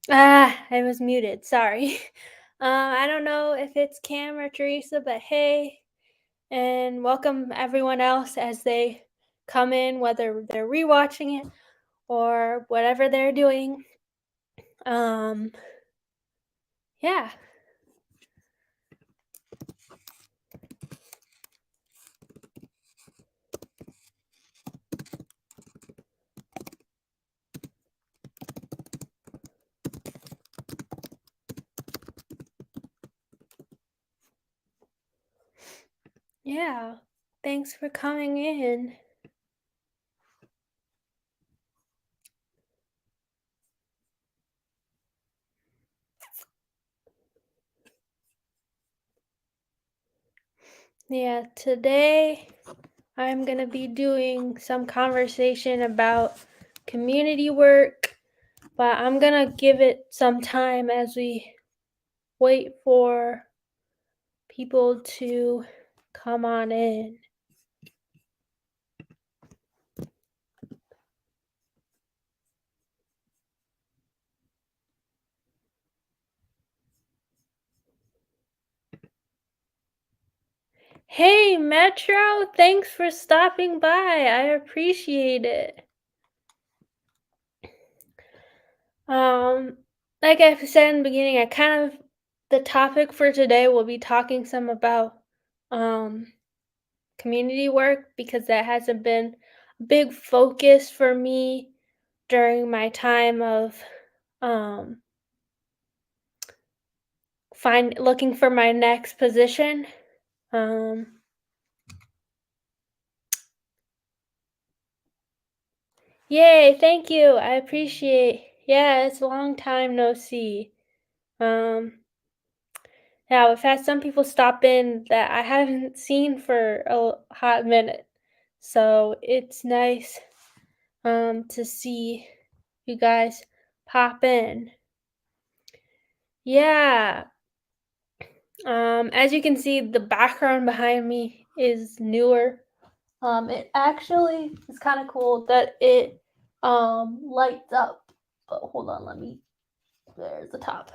I was muted. Sorry. I don't know if it's Cam or Teresa, but hey, and welcome everyone else as they come in, whether they're rewatching it or whatever they're doing. Um, yeah, yeah. Thanks for coming in. Yeah, today I'm gonna be doing some conversation about community work, but I'm gonna give it some time as we wait for people to come on in. Hey, Metro, thanks for stopping by. I appreciate it. Um, like I said in the beginning, the topic for today will be talking some about um community work because that hasn't been a big focus for me during my time of um find looking for my next position. Um Yay, thank you. I appreciate. Yeah, it's a long time no see. Um, yeah, we've had some people stop in that I haven't seen for a hot minute. So it's nice to see you guys pop in. Yeah. As you can see, the background behind me is newer. It actually is kind of cool that it lights up. But hold on, there's the top.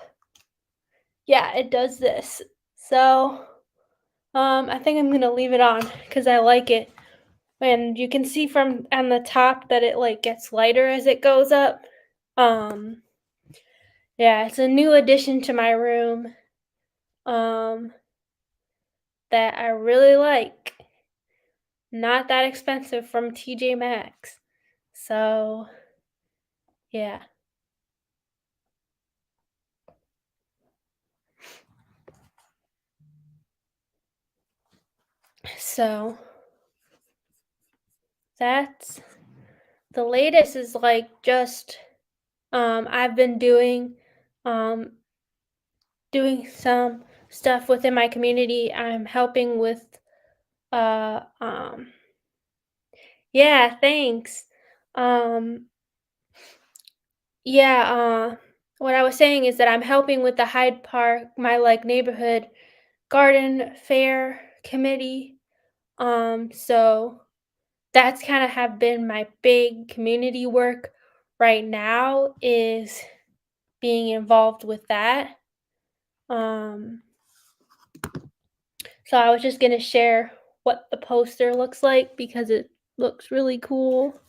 Yeah, it does this. So, I think I'm gonna leave it on because I like it. And you can see from on the top that it like gets lighter as it goes up. Um, yeah, it's a new addition to my room. Um, that I really like. Not that expensive from TJ Maxx. So, yeah. So, that's the latest is like just I've been um doing some stuff within my community. I'm helping with uh um yeah, thanks. Um yeah, what I was saying is that I'm helping with the Hyde Park, my like neighborhood garden fair committee. So that's kind of have been my big community work right now is being involved with that. Um So I was just gonna share what the poster looks like because it looks really cool.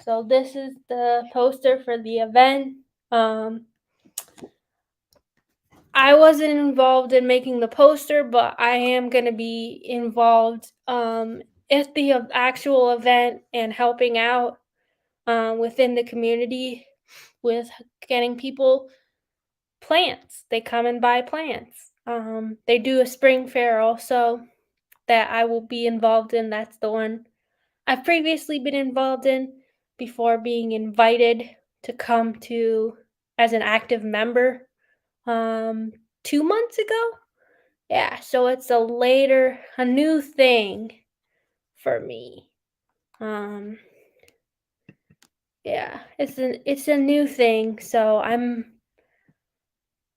So this is the poster for the event. Um, I wasn't involved in making the poster, but I am gonna be involved at the actual event and helping out within the community with getting people plants. They come and buy plants. They do a spring fair also that I will be involved in. That's the one I've previously been involved in before being invited to come to as an active member 2 months ago. Yeah, so it's a new thing for me. Um yeah, it's a new thing, so I'm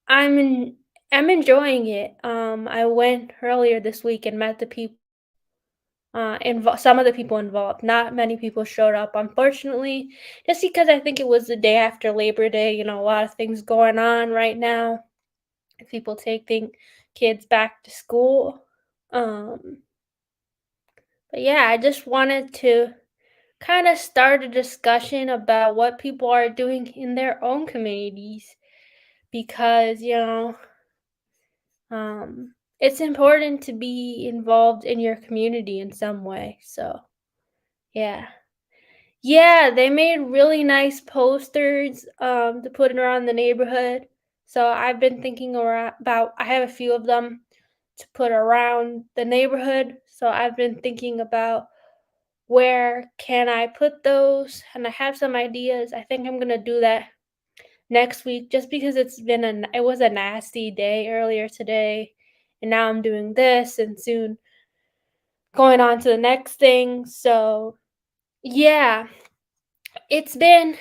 in, I'm enjoying it. I went earlier this week and met the people some of the people involved. Not many people showed up, unfortunately, just because I think it was the day after Labor Day. A lot of things going on right now. People taking kids back to school. Um, but yeah, I just wanted to kind of start a discussion about what people are doing in their own communities because, it's important to be involved in your community in some way. So, yeah. Yeah, they made really nice posters to put around the neighborhood. So I've been thinking about I have a few of them to put around the neighborhood. So I've been thinking about where can I put those and I have some ideas. I think I'm going to do that next week just because it was a nasty day earlier today and now I'm doing this and soon going on to the next thing. So, yeah, it's been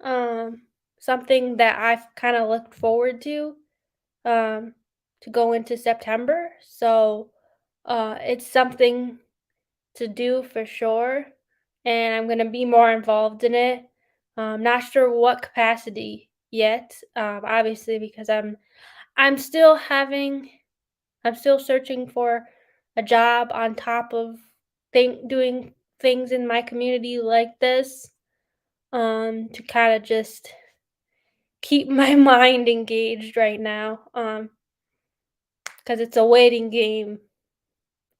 um something that I've kind of looked forward um to go into September. So, it's something to do for sure and I'm going to be more involved in it. Not sure what capacity yet. Obviously because I'm still having I'm still searching for a job on top of doing things in my community like this, to kind of just keep my mind engaged right now, because it's a waiting game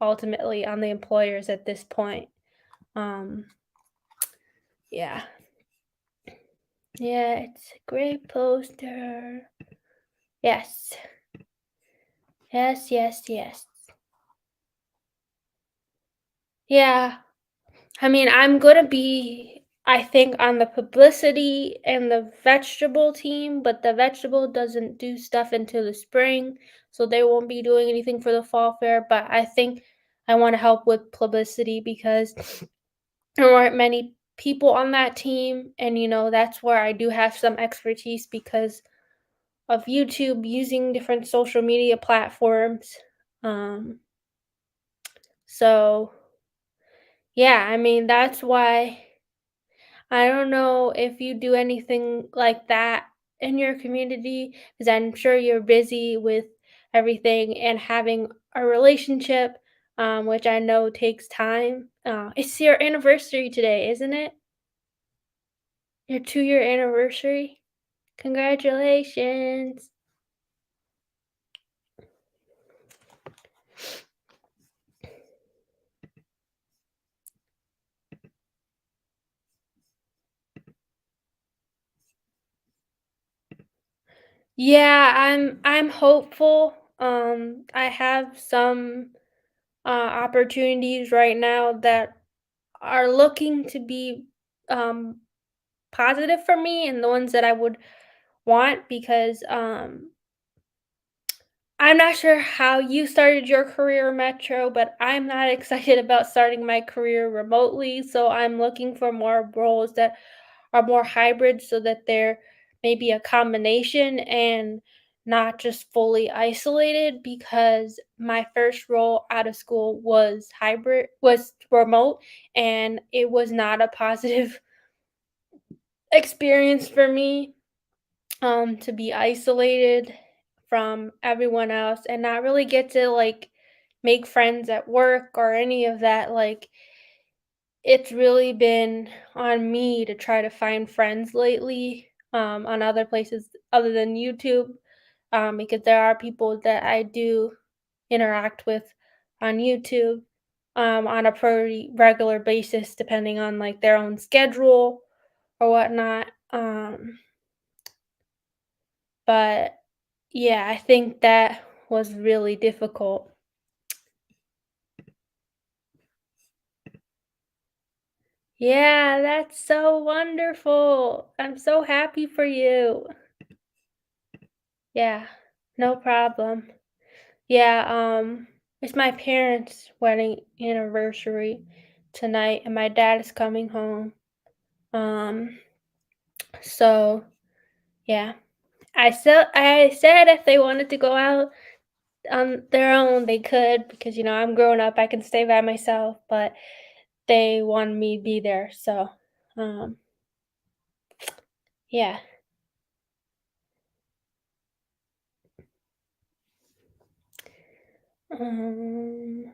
ultimately on the employers at this point. Um, yeah, yeah, it's a great poster. Yes, yes, yes, yes. Yeah, I mean, I'm gonna be, I think, on the publicity and the vegetable team, but the vegetable doesn't do stuff until the spring, so they won't be doing anything for the fall fair. But I think I want to help with publicity because there weren't many people on that team, and that's where I do have some expertise because of YouTube using different social media platforms. Um, so yeah, I mean, that's why. I don't know if you do anything like that in your community, because I'm sure you're busy with everything and having a relationship, which I know takes time. It's your anniversary today, isn't it? Your 2-year anniversary? Congratulations. Yeah, I'm hopeful. I have some opportunities right now that are looking to be um positive for me and the ones that I would want because I'm not sure how you started your career Metro, but I'm not excited about starting my career remotely. So I'm looking for more roles that are more hybrid so that there may be a combination and not just fully isolated because my first role out of school was remote and it was not a positive experience for me, to be isolated from everyone else and not really get to like make friends at work or any of that. Like, it's really been on me to try to find friends lately, on other places other than YouTube, because there are people that I do interact with on YouTube, on a pretty regular basis depending on like their own schedule or whatnot. But yeah, I think that was really difficult. Yeah, that's so wonderful. I'm so happy for you. Yeah, no problem. Yeah, it's my parents' wedding anniversary tonight and my dad is coming home. Um, so yeah. I said if they wanted to go out, on their own, they could because, I'm grown up, I can stay by myself, but they wanted me to be there, so, um, yeah. Um,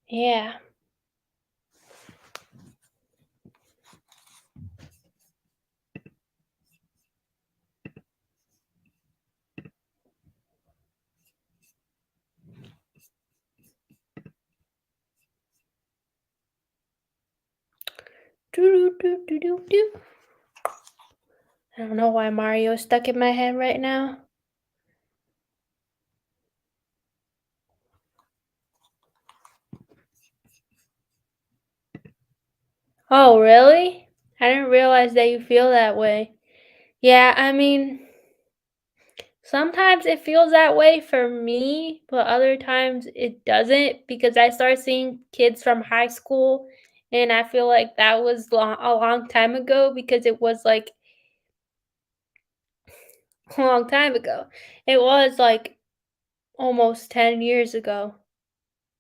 yeah. Doo doo doo doo doo doo. I don't know why Mario is stuck in my head right now. Oh, really? I didn't realize that you feel that way. Yeah, I mean, sometimes it feels that way for me, but other times it doesn't because I start seeing kids from high school and I feel like that was a long time ago because it was like a long time ago. It was like almost 10 years ago.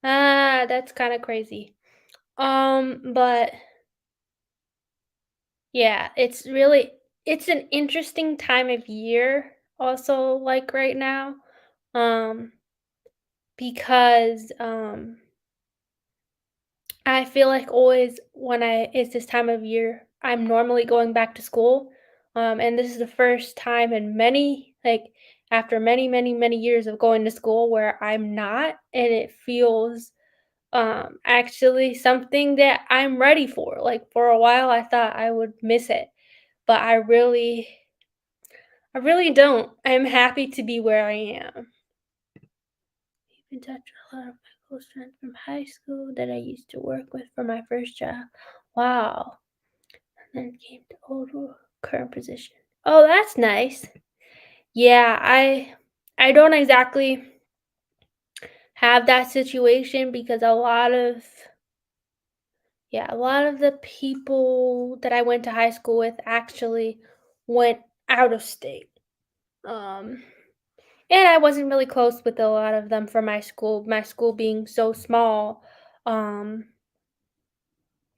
Ah, that's kind of crazy. But yeah, it's an interesting time of year also like right now. Um because I feel like always when it's this time of year, I'm normally going back to school. And this is the first time in after many, many, many years of going to school where I'm not, and it feels actually something that I'm ready for. Like for a while I thought I would miss it, but I really don't. I'm happy to be where I am. Keep in touch with a lot of my close friends from high school that I used to work with for my first job. Wow. And then came to current position. Oh, that's nice. Yeah, I don't exactly have that situation because a lot of the people that I went to high school with actually went out of state. Um, and I wasn't really close with a lot of them from my school. My school being so small, um,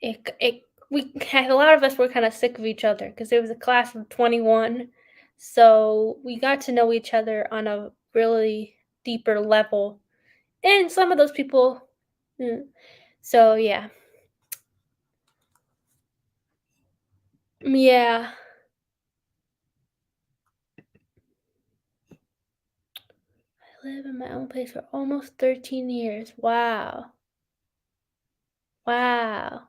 it we had a lot of us were kind of sick of each other because it was a class of 21, so we got to know each other on a really deeper level. And some of those people, mm, so yeah, yeah. I live in my own place for almost 13 years. Wow. Wow.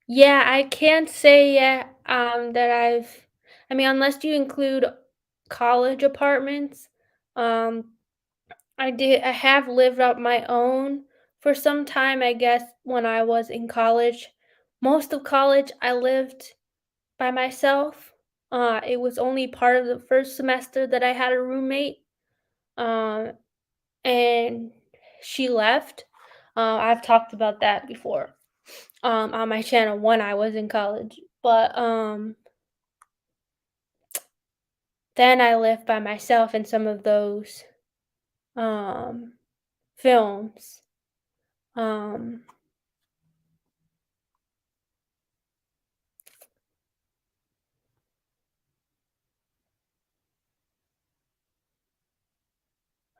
Yeah, I can't say yet, that I mean, unless you include college apartments, um, I have lived out my own for some time, I guess, when I was in college. Most of college, I lived by myself. It was only part of the first semester that I had a roommate. Um, and she left. I've talked about that before on my channel when I was in college. But then I lived by myself in some of those um, films. Um,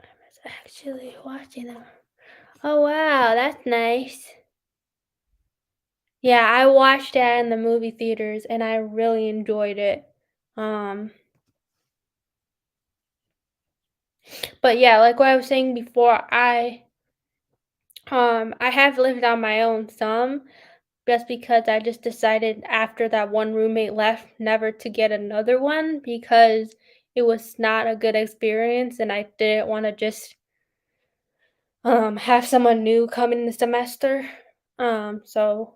I was actually watching them. Oh wow, that's nice. Yeah, I watched that in the movie theaters and I really enjoyed it. Um, but yeah, like what I was saying before, I have lived on my own some just because I just decided after that one roommate left never to get another one because it was not a good experience and I didn't want to just have someone new come in the semester. So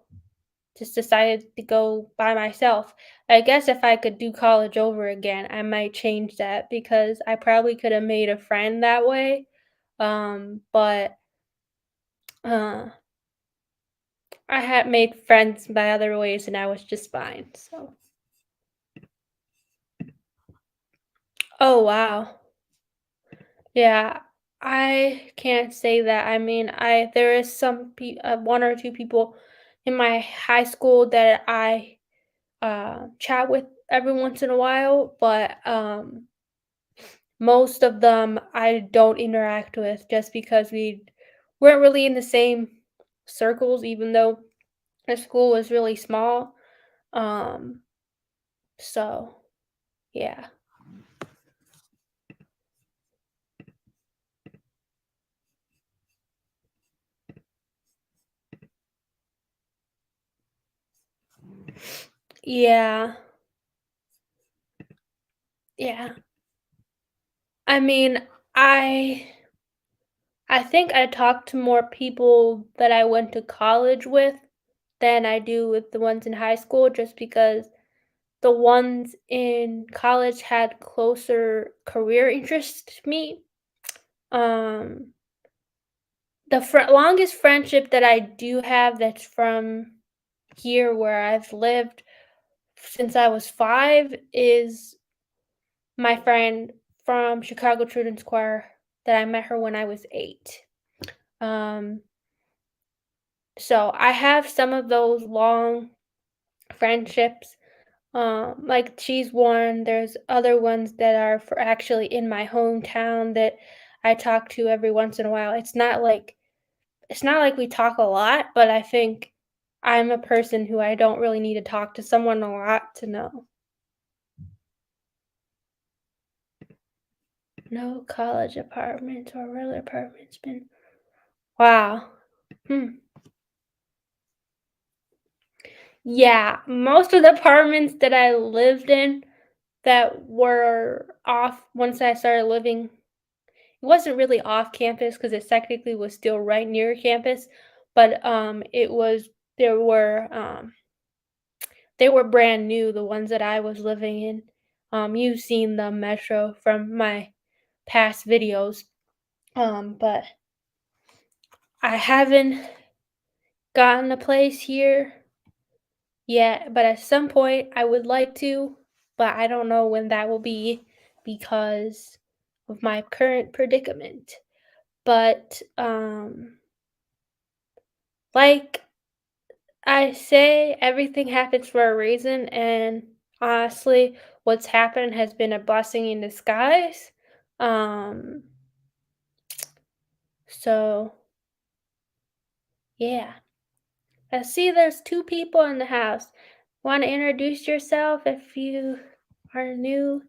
just decided to go by myself. I guess if I could do college over again, I might change that because I probably could have made a friend that way. But uh, I had made friends by other ways and I was just fine. So, Oh, wow. Yeah, I can't say that. I mean, I there is one or two people in my high school that I chat with every once in a while, but most of them I don't interact with just because we weren't really in the same circles, even though the school was really small. Um, so yeah, yeah, yeah. I mean, I I think I talk to more people that I went to college with than I do with the ones in high school, just because the ones in college had closer career interests to me. Um, the longest friendship that I do have that's from here where I've lived since I was 5 is my friend from Chicago Children's Choir that I met her when I was 8. Um, so I have some of those long friendships. Like she's one, there's other ones that are for actually in my hometown that I talk to every once in a while. It's not like we talk a lot, but I think I'm a person who I don't really need to talk to someone a lot to know. No college apartments or regular apartments been. Wow. Hmm. Yeah, most of the apartments that I lived in that were off once I started living, it wasn't really off campus because it technically was still right near campus, but it was there were they were brand new, the ones that I was living in. You've seen the metro from my past videos, but I haven't gotten a place here yet, but at some point I would like to, but I don't know when that will be because of my current predicament. But like I say, everything happens for a reason, and honestly, what's happened has been a blessing in disguise. Um, so yeah. I see there's two people in the house. Want to introduce yourself if you are new?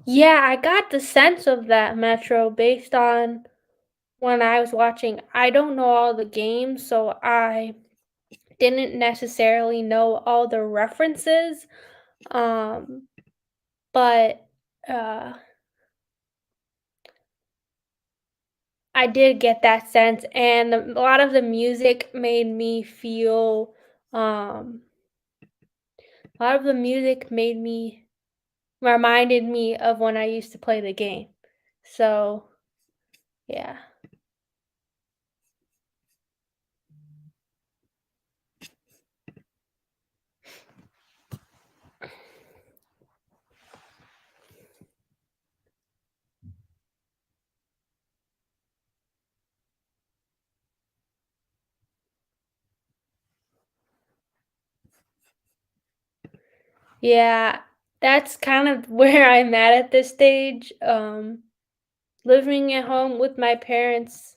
Yeah, I got the sense of that Metro based on when I was watching. I don't know all the games, so I didn't necessarily know all the references. Um, but uh I did get that sense, and a lot of the music made me feel, um a lot of the music made me reminded me of when I used to play the game. So, yeah. Yeah, that's kind of where I'm at this stage. Living at home with my parents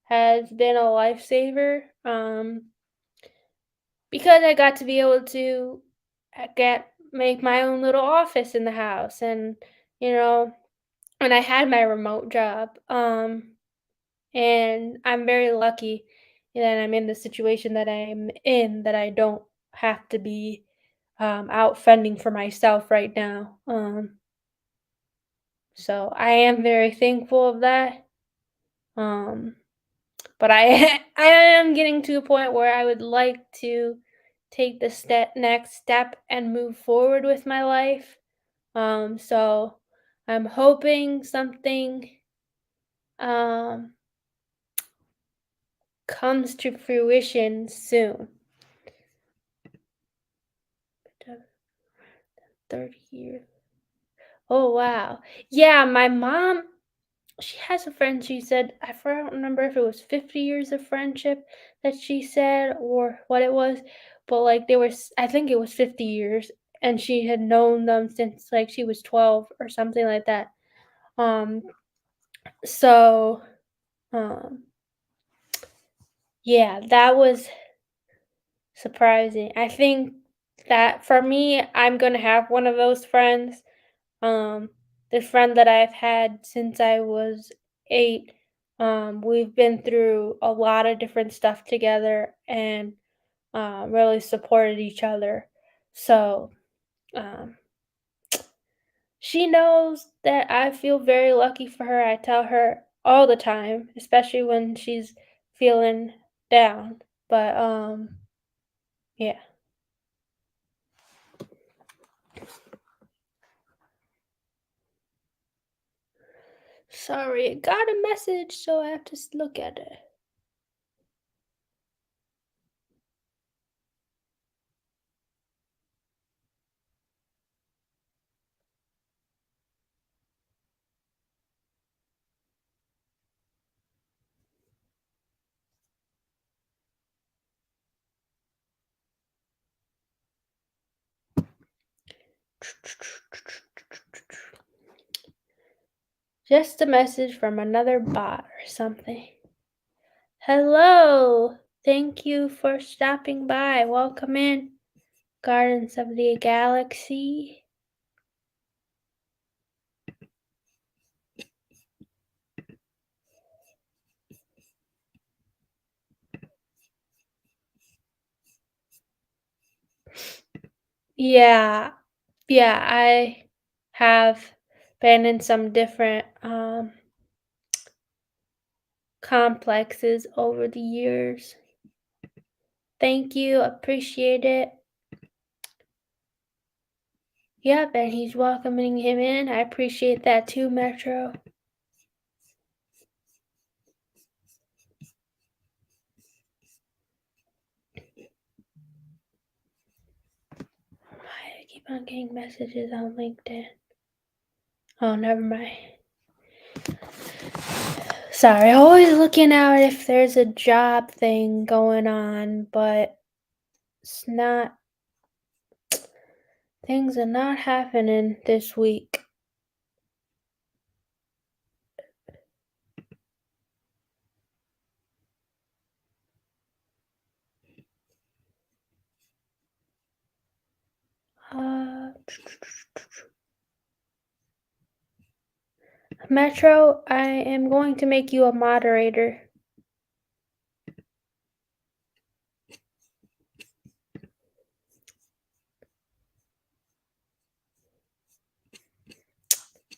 has been a lifesaver, because I got to be able to get make my own little office in the house, and, you know, and I had my remote job, and I'm very lucky that I'm in the situation that I'm in, that I don't have to be, out fending for myself right now, so I am very thankful of that, um, but I I am getting to a point where I would like to take the next step and move forward with my life, so I'm hoping something, um, comes to fruition soon. 30 years. Oh, wow. Yeah, my mom, she has a friend, she said, don't remember if it was 50 years of friendship that she said or what it was, but like there was, I think it was 50 years, and she had known them since like she was 12 or something like that. Um, so, um, yeah, that was surprising. I think that for me, I'm gonna have one of those friends. Um, the friend that I've had since I was 8, we've been through a lot of different stuff together and really supported each other. So um, she knows that I feel very lucky for her. I tell her all the time, especially when she's feeling down. But yeah. Sorry, I got a message, so I have to look at it. Just a message from another bot or something. Hello! Thank you for stopping by. Welcome in, Gardens of the Galaxy. Yeah, yeah, I have been in some different complexes over the years. Thank you, appreciate it. Yep, and he's welcoming him in. I appreciate that too, Metro. I keep on getting messages on LinkedIn. Oh, never mind. Sorry, always looking out if there's a job thing going on, but it's not, things are not happening this week. Metro, I am going to make you a moderator.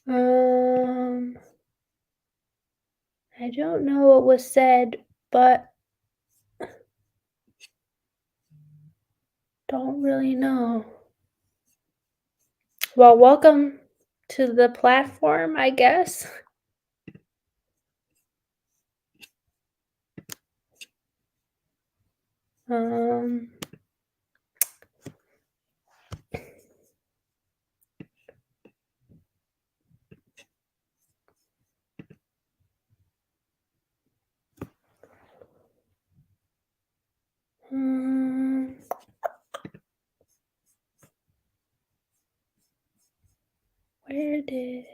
I don't know what was said, but don't really know. Well, welcome to the platform, I guess. Um, um, where did...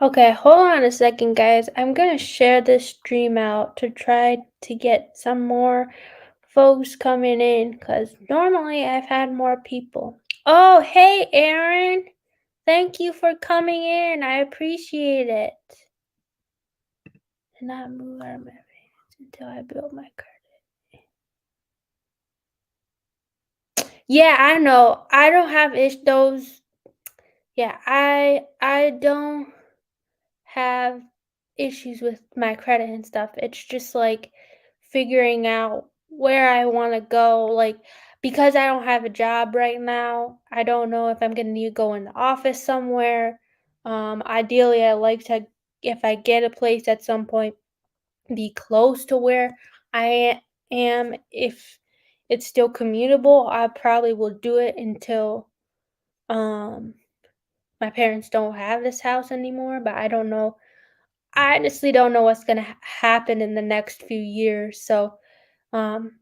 Okay, hold on a second, guys. I'm gonna share this stream out to try to get some more folks coming in, because normally I've had more people. Oh, hey, Aaron. Thank you for coming in. I appreciate it. And not move out of my face until I build my credit. Yeah, I know. I don't have those. Yeah, I don't have issues with my credit and stuff. It's just like figuring out where I want to go. Like, because I don't have a job right now, I don't know if I'm going to need to go in the office somewhere. Ideally, I like to, if I get a place at some point, be close to where I am. it's still commutable, I probably will do it until um my parents don't have this house anymore, but I don't know. I honestly don't know what's gonna happen in the next few years, so um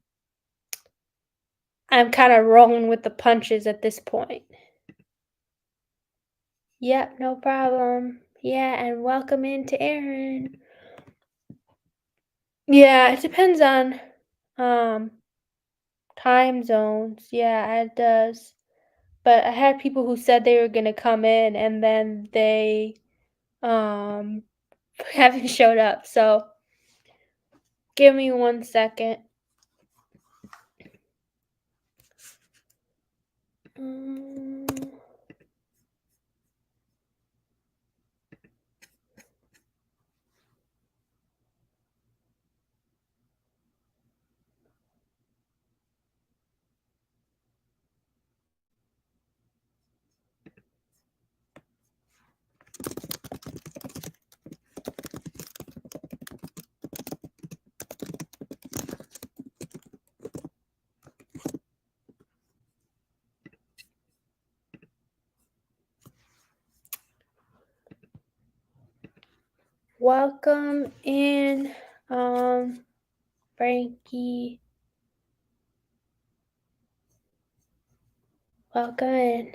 I'm kind of rolling with the punches at this point. Yep, no problem. Yeah, and welcome into Aaron. Yeah, it depends on um time zones. Yeah, it does. But I had people who said they were gonna come in and then they um haven't showed up. So give me 1 second. Mm, welcome in, Frankie. Welcome in.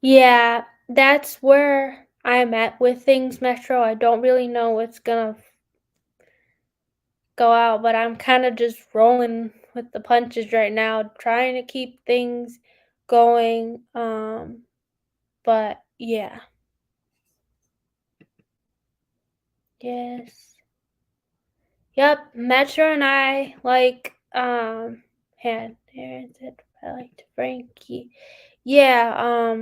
Yeah, that's where I'm at with things, Metro. I don't really know what's gonna go out, but I'm kind of just rolling with the punches right now, trying to keep things going. But yeah, yes, yep. Metro and I like had Aaron said I liked Frankie. Yeah,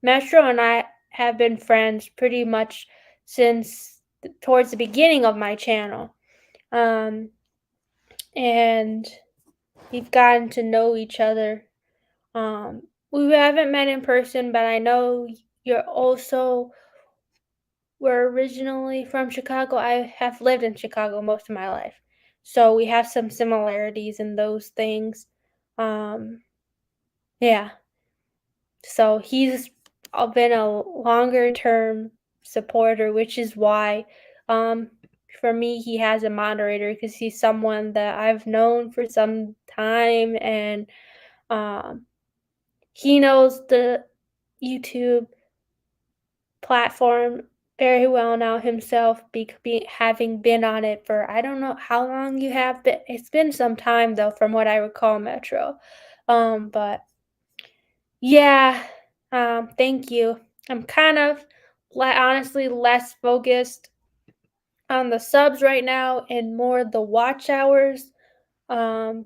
Metro and I have been friends pretty much since towards the beginning of my channel. And we've gotten to know each other. We haven't met in person, but I know you're also were originally from Chicago. I have lived in Chicago most of my life, so we have some similarities in those things. Um, yeah. So he's been a longer term supporter, which is why, um, for me, he has a moderator because he's someone that I've known for some time, and um, he knows the YouTube platform very well now himself, having been on it for I don't know how long you have been. It's been some time though, from what I recall, Metro. But yeah, thank you. I'm kind of honestly less focused on the subs right now and more the watch hours. Um,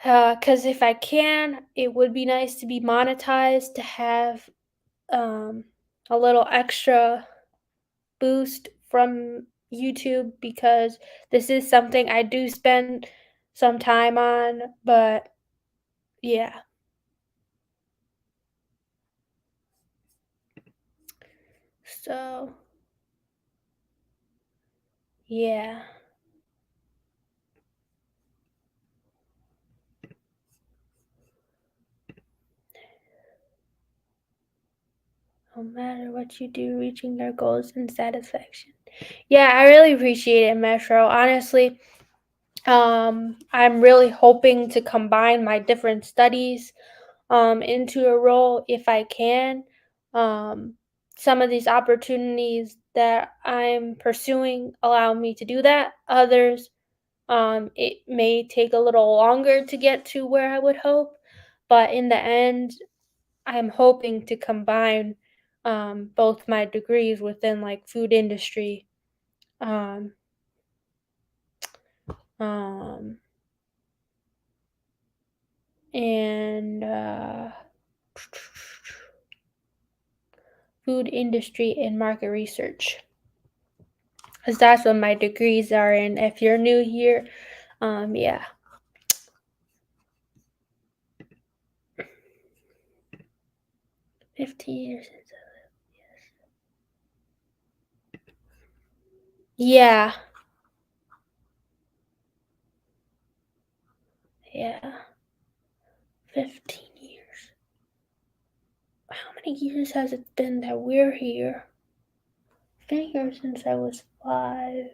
because if I can, it would be nice to be monetized to have um a little extra boost from YouTube because this is something I do spend some time on, but yeah. So, yeah. No matter what you do, reaching your goals and satisfaction. Yeah, I really appreciate it, Metro. Honestly, I'm really hoping to combine my different studies into a role if I can. Um, some of these opportunities that I'm pursuing allow me to do that. Others, it may take a little longer to get to where I would hope, but in the end, I'm hoping to combine both my degrees within like food industry. Um, um, and food industry and market research, because that's what my degrees are in. If you're new here, yeah. 15 years. Yeah. Yeah, 15 years. How many years has it been that we're here? I've been here since I was 5.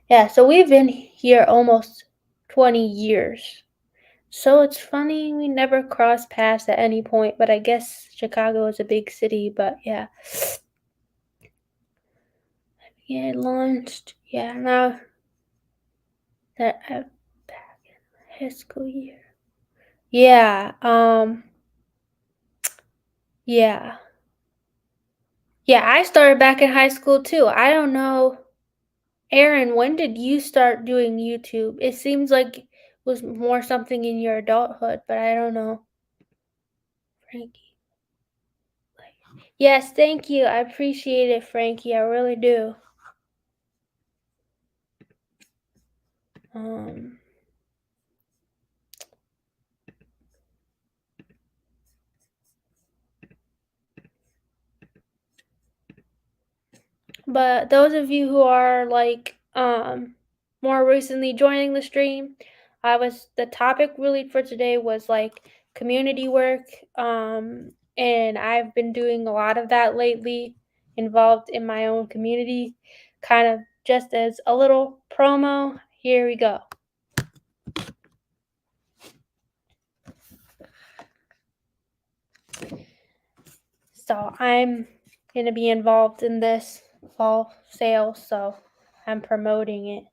Yeah, so we've been here almost 20 years. So it's funny we never crossed paths at any point, but I guess Chicago is a big city, but yeah. Yeah, it launched. Yeah, now that I'm back in high school year. Yeah, yeah. Yeah, I started back in high school too. I don't know. Aaron, when did you start doing YouTube? It seems like it was more something in your adulthood, but I don't know. Frankie. Yes, thank you. I appreciate it, Frankie. I really do. Um, but those of you who are like more recently joining the stream, the topic really for today was like community work. And I've been doing a lot of that lately, involved in my own community, kind of just as a little promo. Here we go. So I'm gonna be involved in this fall sale, so I'm promoting it.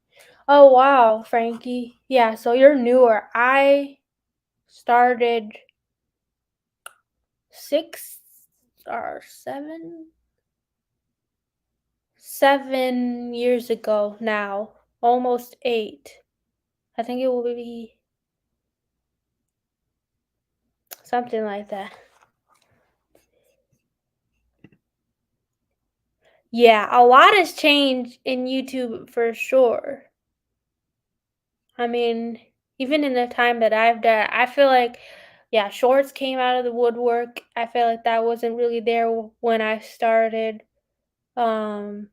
Oh wow, Frankie. Yeah, so you're newer. I started 7 years ago now. Almost 8. I think it will be something like that. Yeah, a lot has changed in YouTube for sure. I mean, even in the time that I've done, I feel like, yeah, shorts came out of the woodwork. I feel like that wasn't really there when I started. Um,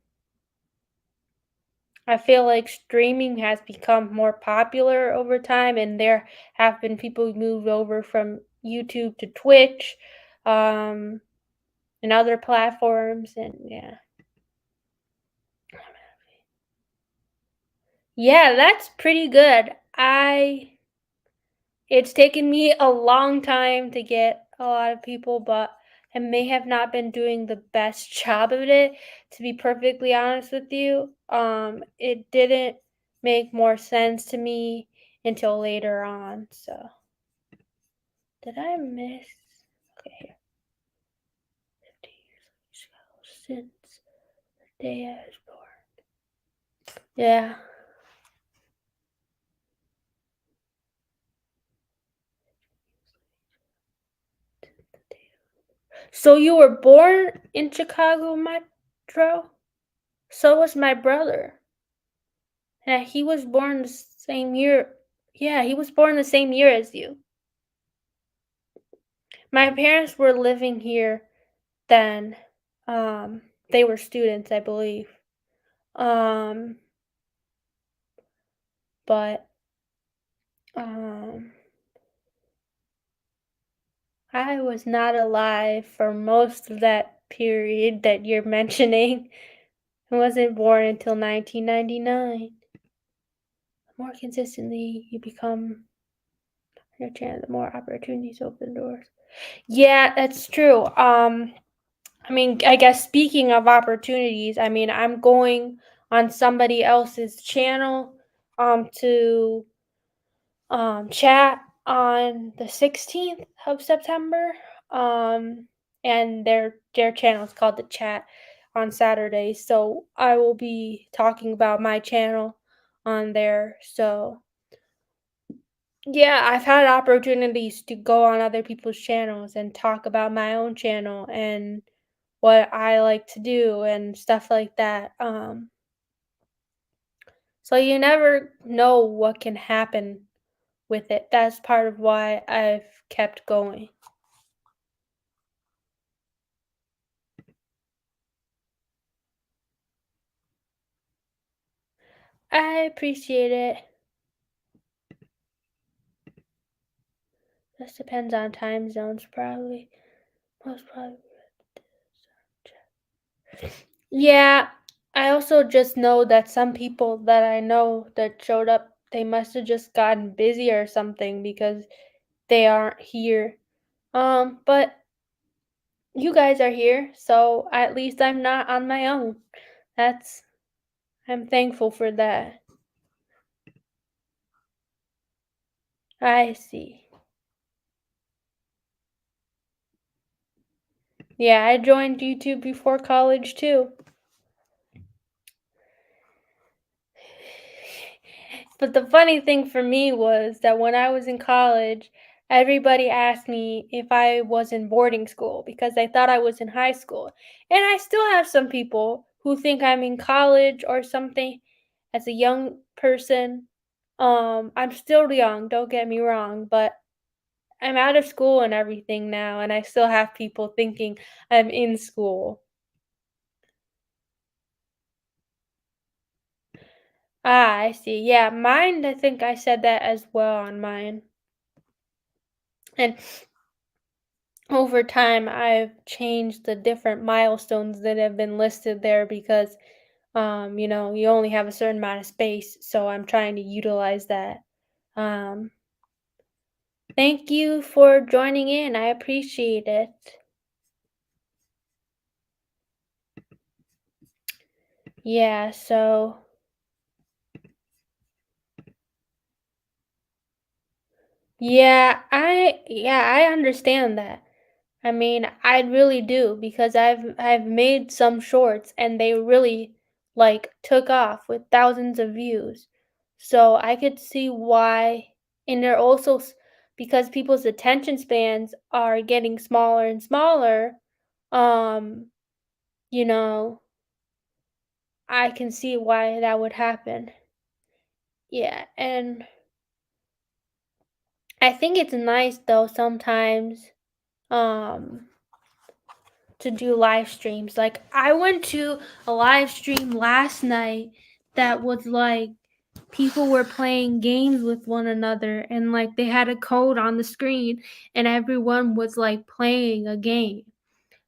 I feel like streaming has become more popular over time, and there have been people who moved over from YouTube to Twitch, um, and other platforms, and yeah. Yeah, that's pretty good. It's taken me a long time to get a lot of people, but I may have not been doing the best job of it, to be perfectly honest with you. It didn't make more sense to me until later on. So, did I miss? Okay, here. 50 years ago since the day I was born. Yeah. So you were born in Chicago Metro? So was my brother. Yeah, he was born the same year. Yeah, he was born the same year as you. My parents were living here then. They were students, I believe. Um, but um, I was not alive for most of that period that you're mentioning. I wasn't born until 1999. The more consistently you become your chance, the more opportunities open doors. Yeah, that's true. I mean, I guess speaking of opportunities, I mean, I'm going on somebody else's channel to chat on the 16th of September. Um and their channel is called The Chat on Saturday. So I will be talking about my channel on there. So yeah, I've had opportunities to go on other people's channels and talk about my own channel and what I like to do and stuff like that. So you never know what can happen with it. That's part of why I've kept going. I appreciate it. This depends on time zones, probably. Most probably. Yeah, I also just know that some people that I know that showed up, they must have just gotten busy or something because they aren't here. But you guys are here, so at least I'm not on my own. That's I'm thankful for that. I see. Yeah, I joined YouTube before college too. But the funny thing for me was that when I was in college, everybody asked me if I was in boarding school because they thought I was in high school. And I still have some people who think I'm in college or something as a young person. I'm still young, don't get me wrong, but I'm out of school and everything now, and I still have people thinking I'm in school. Ah, I see. Yeah, mine, I think I said that as well on mine. And over time, I've changed the different milestones that have been listed there because, you only have a certain amount of space, so I'm trying to utilize that. Um, Thank you for joining in. I appreciate it. Yeah, so I understand that. I mean, I really do because I've made some shorts and they really like took off with thousands of views. So I could see why, and they're also because people's attention spans are getting smaller and smaller. Um, you know, I can see why that would happen. Yeah, and I think it's nice though sometimes um to do live streams. Like I went to a live stream last night that was like people were playing games with one another and like they had a code on the screen and everyone was like playing a game.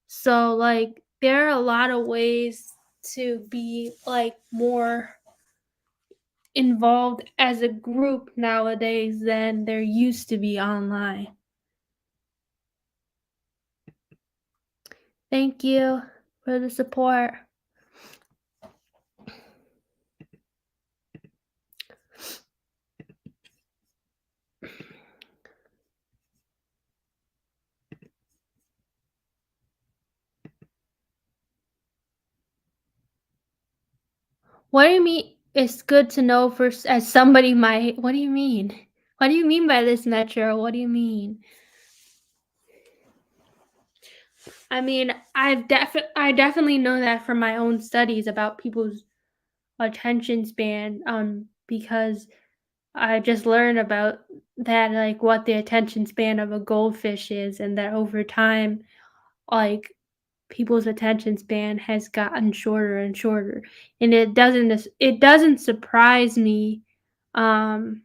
So like there are a lot of ways to be like more involved as a group nowadays than there used to be online. Thank you for the support. What do you mean? It's good to know for as somebody my. What do you mean? What do you mean by this, Metro? What do you mean? I mean, I definitely know that from my own studies about people's attention span. Because I just learned about that, like what the attention span of a goldfish is, and that over time, like people's attention span has gotten shorter and shorter, and it doesn't surprise me, um,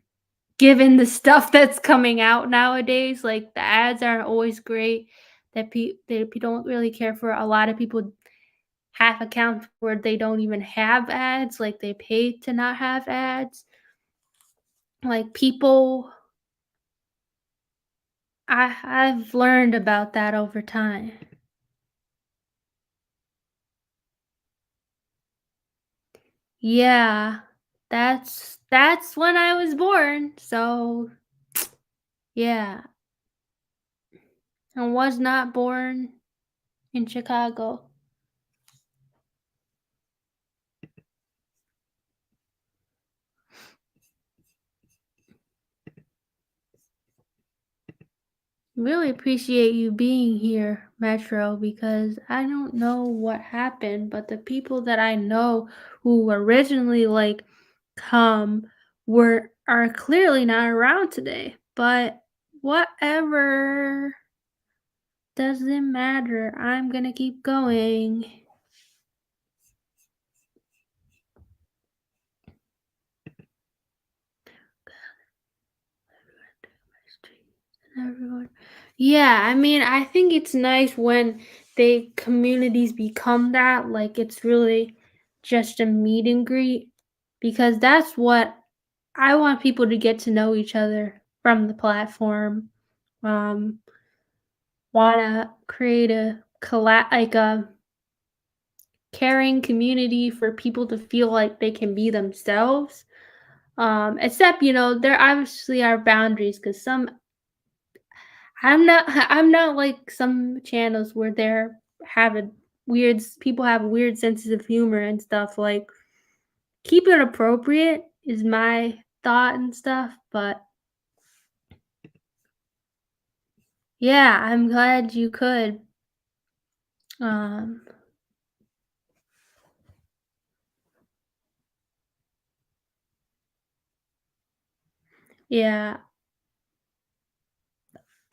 given the stuff that's coming out nowadays. Like the ads aren't always great. That they don't really care for. A lot of people have accounts where they don't even have ads. Like they pay to not have ads. Like people, I've learned about that over time. Yeah, that's when I was born, so yeah. I was not born in Chicago. Really appreciate you being here, Metro, because I don't know what happened, but the people that I know who originally like come were are clearly not around today. But whatever, doesn't matter. I'm gonna keep going. everyone. Yeah, I mean, I think it's nice when they communities become that, like it's really just a meet and greet because that's what I want people to get to know each other from the platform. Um, wanna create a like a caring community for people to feel like they can be themselves. Except, there obviously are boundaries because I'm not like some channels where they're having people have weird senses of humor and stuff. Like, keep it appropriate is my thought and stuff. But yeah, I'm glad you could. Um, yeah,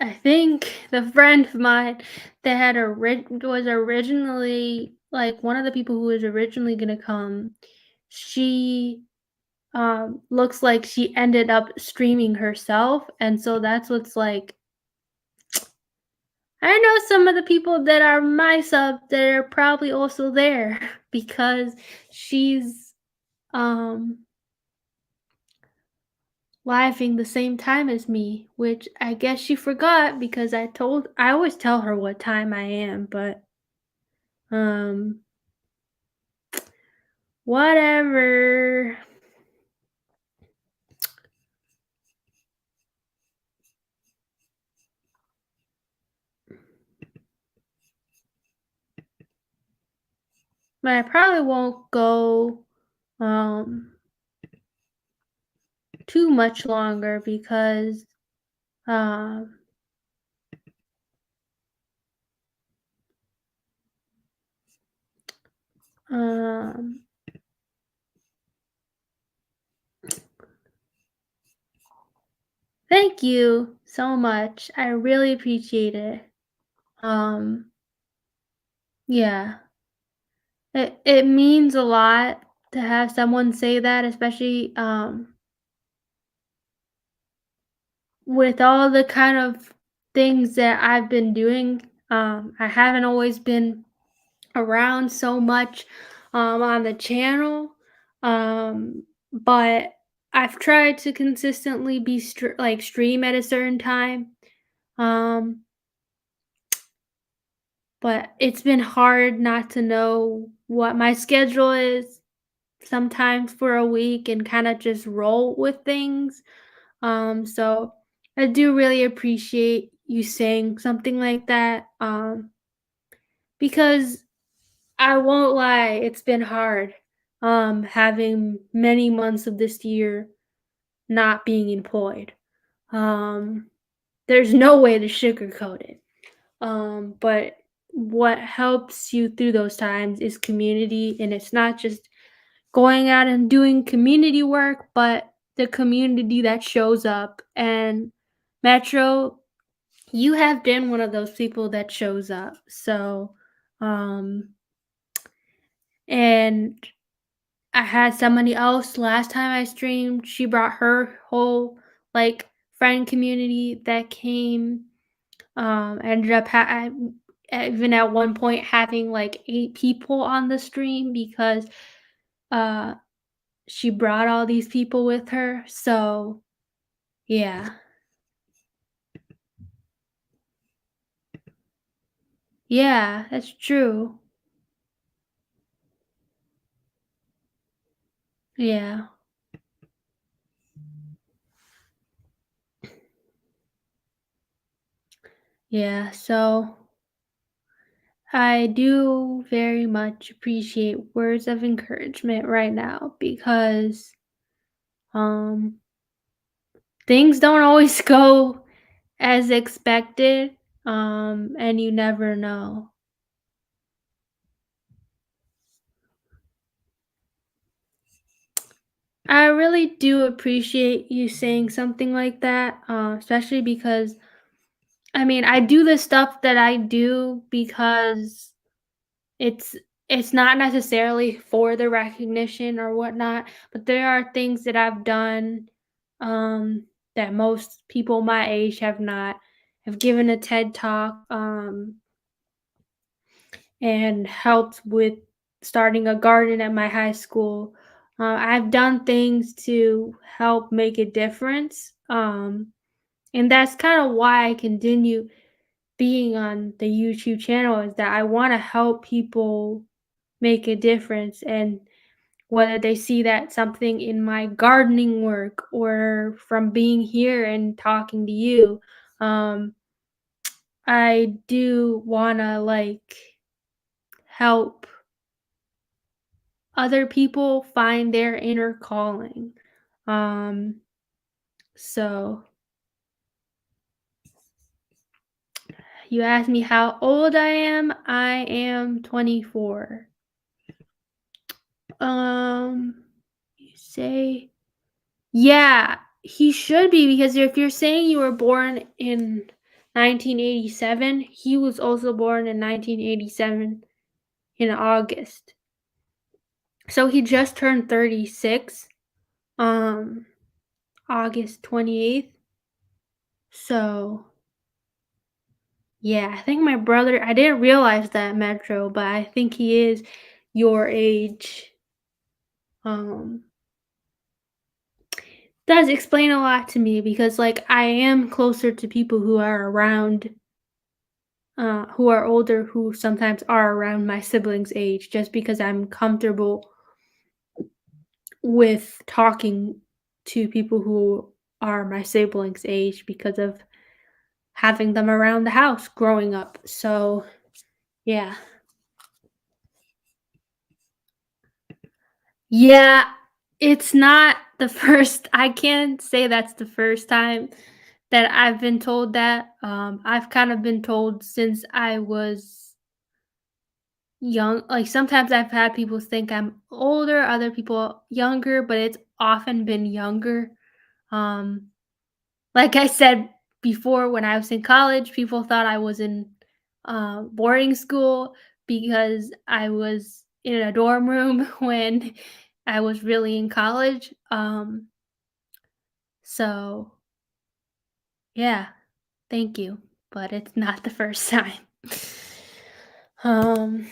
I think the friend of mine that was originally like one of the people who was originally gonna come. She looks like she ended up streaming herself, and so that's what's like. I know some of the people that are my sub that are probably also there because she's um living the same time as me, which I guess she forgot because I always tell her what time I am, but um whatever. But I probably won't go um too much longer because um um thank you so much. I really appreciate it. Um yeah. It means a lot to have someone say that, especially with all the kind of things that I've been doing. I haven't always been around so much on the channel. But I've tried to consistently be like stream at a certain time. Um, but it's been hard not to know what my schedule is sometimes for a week and kind of just roll with things. So I do really appreciate you saying something like that. Because I won't lie, it's been hard. Having many months of this year not being employed. Um, there's no way to sugarcoat it. But what helps you through those times is community, and it's not just going out and doing community work, but the community that shows up. And Metro, you have been one of those people that shows up. So, um, and I had somebody else last time I streamed. She brought her whole like friend community that came. Ended up even at one point having like 8 people on the stream because uh she brought all these people with her. So yeah, yeah, that's true. Yeah, yeah. So I do very much appreciate words of encouragement right now because um things don't always go as expected, and you never know. I really do appreciate you saying something like that, especially because I mean, I do the stuff that I do because it's it's not necessarily for the recognition or whatnot, but there are things that I've done um, that most people my age have not. I've given a TED talk, and helped with starting a garden at my high school. I've done things to help make a difference. And that's kind of why I continue being on the YouTube channel, is that I want to help people make a difference. And whether they see that something in my gardening work or from being here and talking to you, um, I do want to help other people find their inner calling. Um, so you asked me how old I am. I am 24. You say, yeah, he should be, because if you're saying you were born in 1987, he was also born in 1987 in August. So he just turned 36, um, August 28th. So yeah, I think my brother, I didn't realize that, Metro, but I think he is your age. Um, does explain a lot to me, because I am closer to people who are around, who are older, who sometimes are around my siblings' age, just because I'm comfortable with talking to people who are my siblings' age because of having them around the house growing up. So yeah. Yeah, it's not the first, I can't say that's the first time that I've been told that. I've kind of been told since I was young. Like, sometimes I've had people think I'm older, other people younger, but it's often been younger. Um, like I said before, when I was in college, people thought I was in boarding school because I was in a dorm room when I was really in college. So yeah, thank you, but it's not the first time. Um,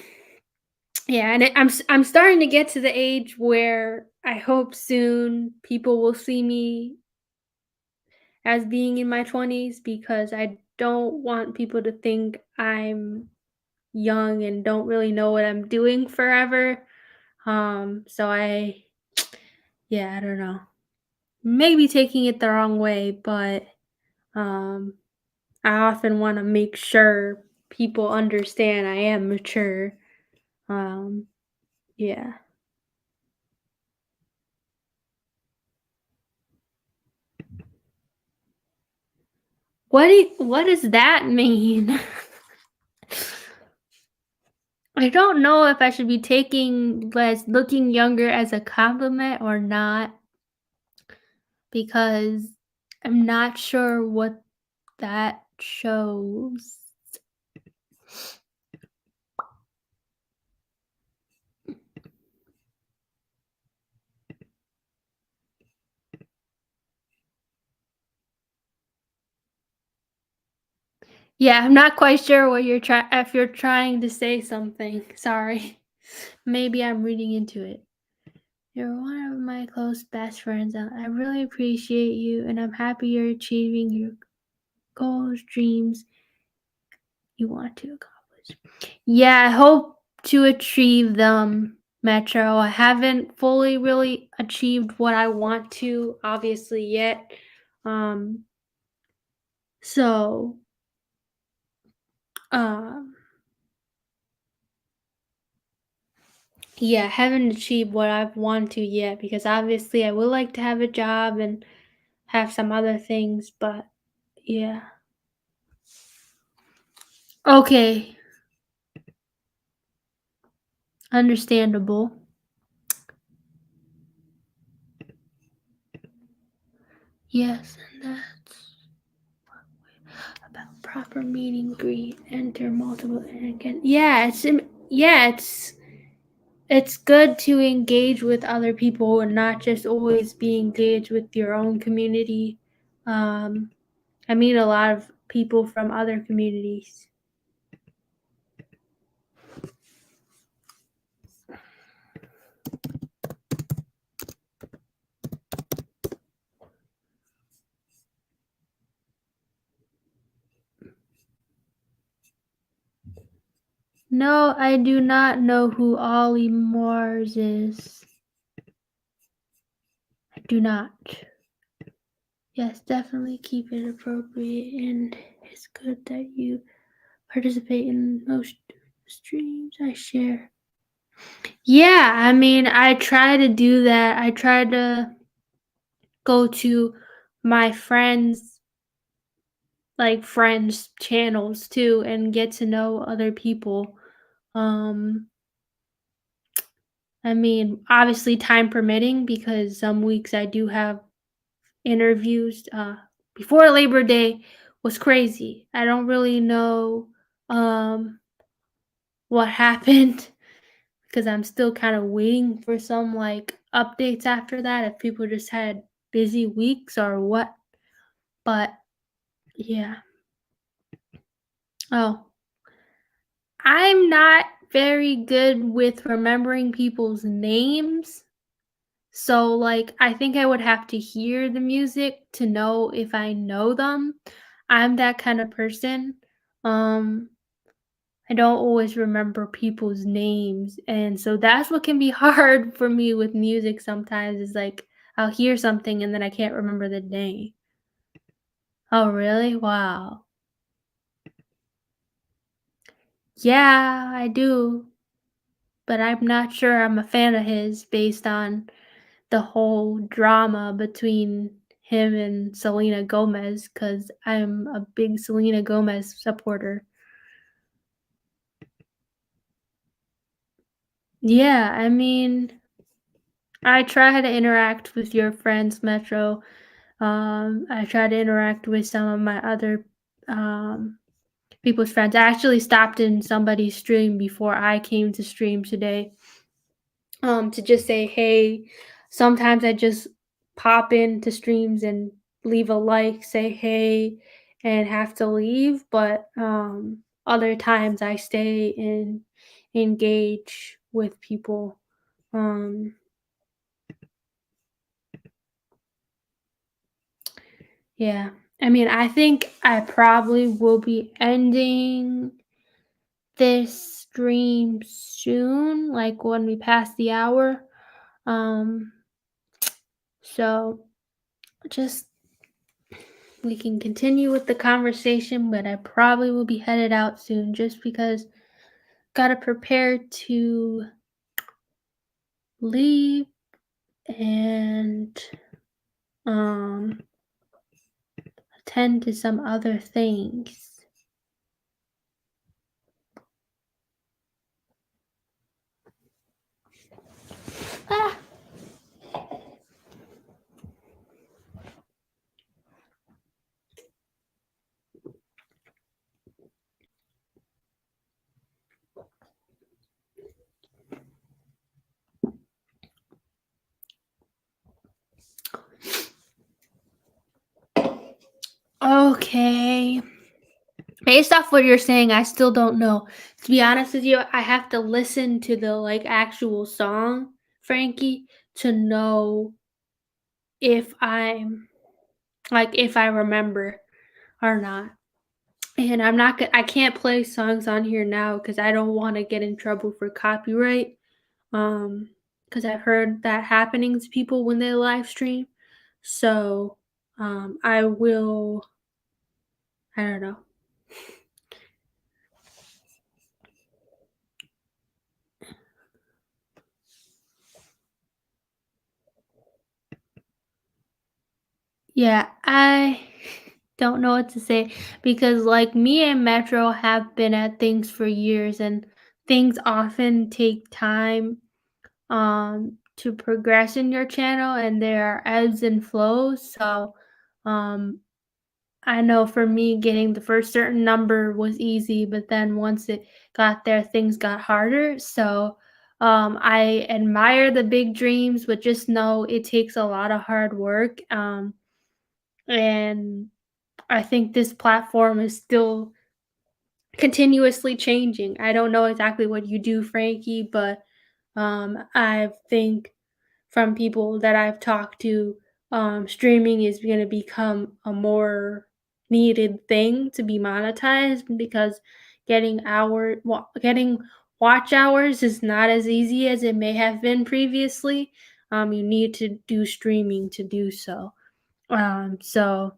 yeah, and I'm starting to get to the age where I hope soon people will see me as being in my 20s, because I don't want people to think I'm young and don't really know what I'm doing forever. So yeah, I don't know. Maybe taking it the wrong way, but um I often want to make sure people understand I am mature. Um, yeah. What does that mean? I don't know if I should be taking less looking younger as a compliment or not, because I'm not sure what that shows. Yeah, I'm not quite sure what if you're trying to say something. Sorry. Maybe I'm reading into it. You're one of my close best friends, and I really appreciate you, and I'm happy you're achieving your goals, dreams you want to accomplish. Yeah, I hope to achieve them, Metro. I haven't fully really achieved what I want to, obviously, yet. Um, so, um, yeah, I haven't achieved what I want to yet, because obviously I would like to have a job and have some other things, but yeah. Okay, understandable. Yes, and that's about proper meet and greet, enter multiple, and again. Yeah, it's good to engage with other people and not just always be engaged with your own community. I meet a lot of people from other communities. No, I do not know who Ollie Mars is. I do not. Yes, definitely keep it appropriate, and it's good that you participate in most streams I share. Yeah, I mean, I try to do that. I try to go to my friends channels too and get to know other people. Um I mean, obviously time permitting because some weeks I do have interviews. Before Labor Day was crazy. I don't really know um what happened because I'm still kind of waiting for some like updates after that if people just had busy weeks or what. But yeah. Oh, I'm not very good with remembering people's names. So like I think I would have to hear the music to know if I know them. I'm that kind of person. Um I don't always remember people's names. And so that's what can be hard for me with music sometimes is like I'll hear something and then I can't remember the name. Oh, really? Wow. Yeah, I do. But I'm not sure I'm a fan of his based on the whole drama between him and Selena Gomez because I'm a big Selena Gomez supporter. Yeah, I mean, I try to interact with your friends, Metro. I try to interact with some of my other um, people's friends. I actually stopped in somebody's stream before I came to stream today to just say hey. Sometimes I just pop into streams and leave a like, say hey, and have to leave. But other times I stay and engage with people. Um, yeah, I mean, I think I probably will be ending this stream soon, like when we pass the hour. Um, so just we can continue with the conversation, but I probably will be headed out soon just because gotta prepare to leave and um attend to some other things. Ah. Okay. Based off what you're saying, I still don't know. To be honest with you, I have to listen to the like actual song, Frankie, to know if I'm if I remember or not. And I can't play songs on here now cuz I don't want to get in trouble for copyright. Cuz I've heard that happening to people when they live stream. So, I will I don't know. Yeah, I don't know what to say because like me and Metro have been at things for years and things often take time to progress in your channel and there are ebbs and flows. So um I know for me getting the first certain number was easy, but then once it got there things got harder. So I admire the big dreams, but just know it takes a lot of hard work. And I think this platform is still continuously changing. I don't know exactly what you do, Frankie, but I think from people that I've talked to, streaming is going to become a more needed thing to be monetized because getting watch hours is not as easy as it may have been previously. You need to do streaming to do so. So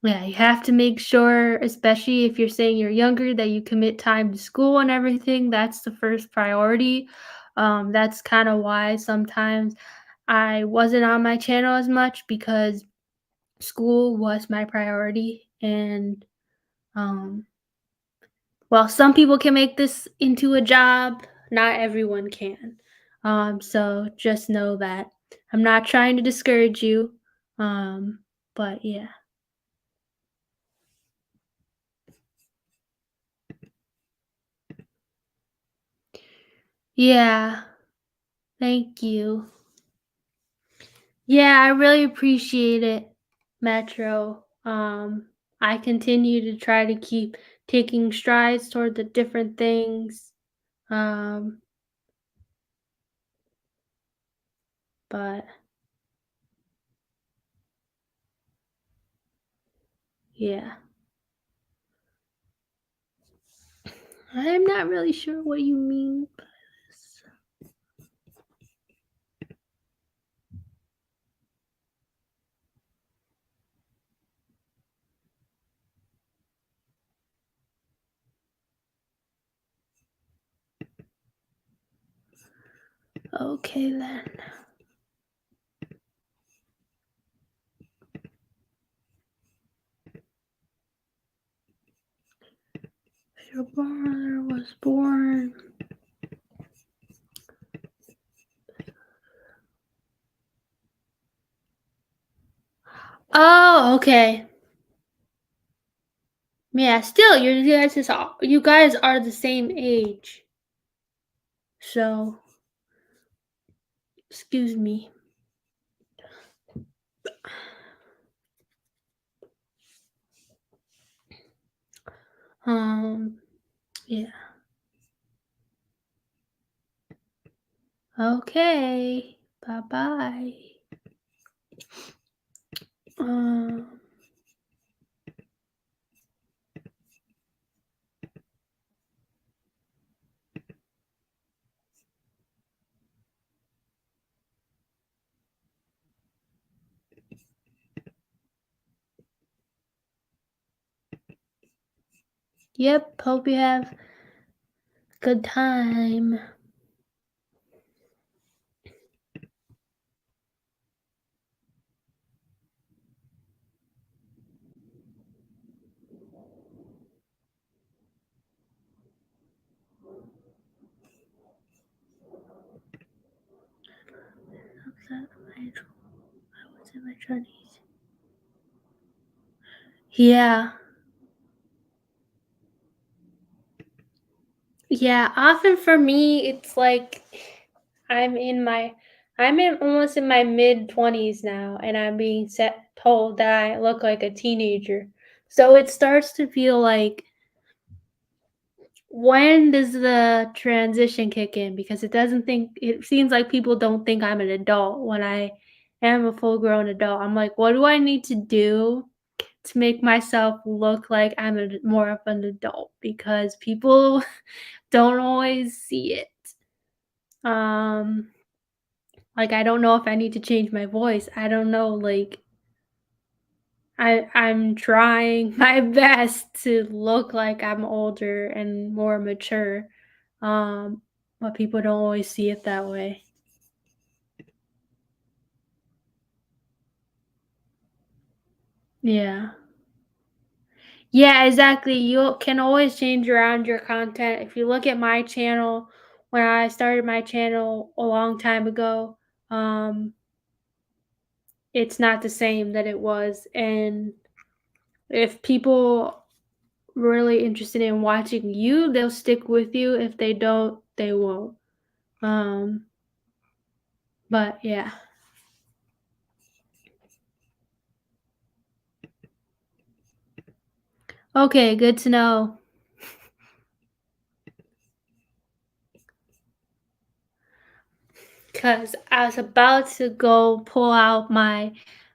yeah, you have to make sure, especially if you're saying you're younger, that you commit time to school and everything. That's the first priority. That's kind of why sometimes I wasn't on my channel as much because school was my priority. And um, well, some people can make this into a job, not everyone can. So just know that I'm not trying to discourage you. But yeah. Yeah, thank you. Yeah, I really appreciate it, Metro. I continue to try to keep taking strides toward the different things. Um, but yeah, I'm not really sure what you mean by this. Okay then. Your brother was born. Oh, okay. Yeah, still, you guys are the same age. So, excuse me. Um, yeah. Okay. Bye bye. Um, yep. Hope you have a good time. Yeah. Yeah. Often for me, it's like I'm in my, I'm in almost in my mid 20s now, and I'm being told that I look like a teenager. So it starts to feel like, when does the transition kick in? Because it seems like people don't think I'm an adult when I am a full grown adult. I'm like, what do I need to do to make myself look like I'm more of an adult? Because people don't always see it. Um, like, I don't know if I need to change my voice. I don't know, like, I'm trying my best to look like I'm older and more mature, um, but people don't always see it that way. Yeah. Yeah, exactly. You can always change around your content. If you look at my channel, when I started my channel a long time ago, um, it's not the same that it was. And if people really interested in watching you, they'll stick with you. If they don't, they won't. Um, but yeah. Okay, good to know. Because I was about to go pull out my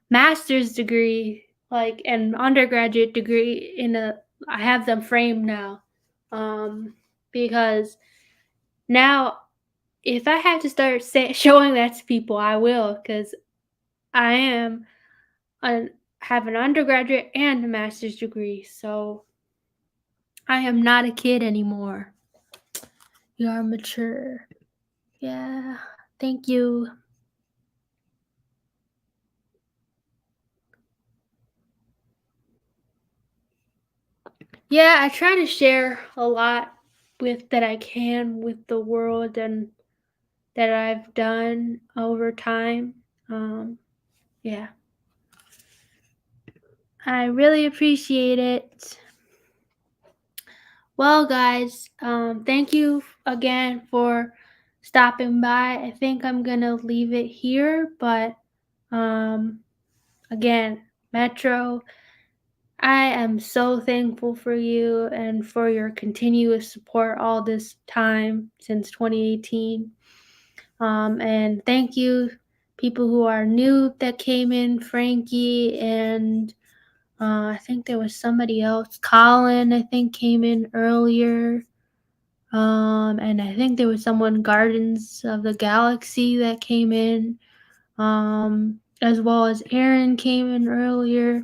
master's degree, like an undergraduate degree in a I have them framed now. Um, because now if I have to start showing that to people, I will, because I am an have an undergraduate and a master's degree, so I am not a kid anymore. You are mature. Yeah. Thank you. Yeah, I try to share a lot with that I can with the world and that I've done over time. Um, yeah, I really appreciate it. Well, guys, thank you again for stopping by. I think I'm gonna leave it here, but um, again, Metro, I am so thankful for you and for your continuous support all this time since 2018. And thank you, people who are new that came in, Frankie, and I think there was somebody else. Colin, I think, came in earlier. And I think there was someone, Gardens of the Galaxy, that came in. As well as Aaron came in earlier.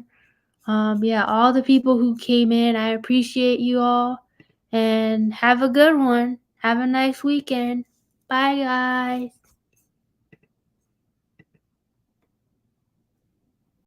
Yeah, all the people who came in, I appreciate you all. And have a good one. Have a nice weekend. Bye, guys.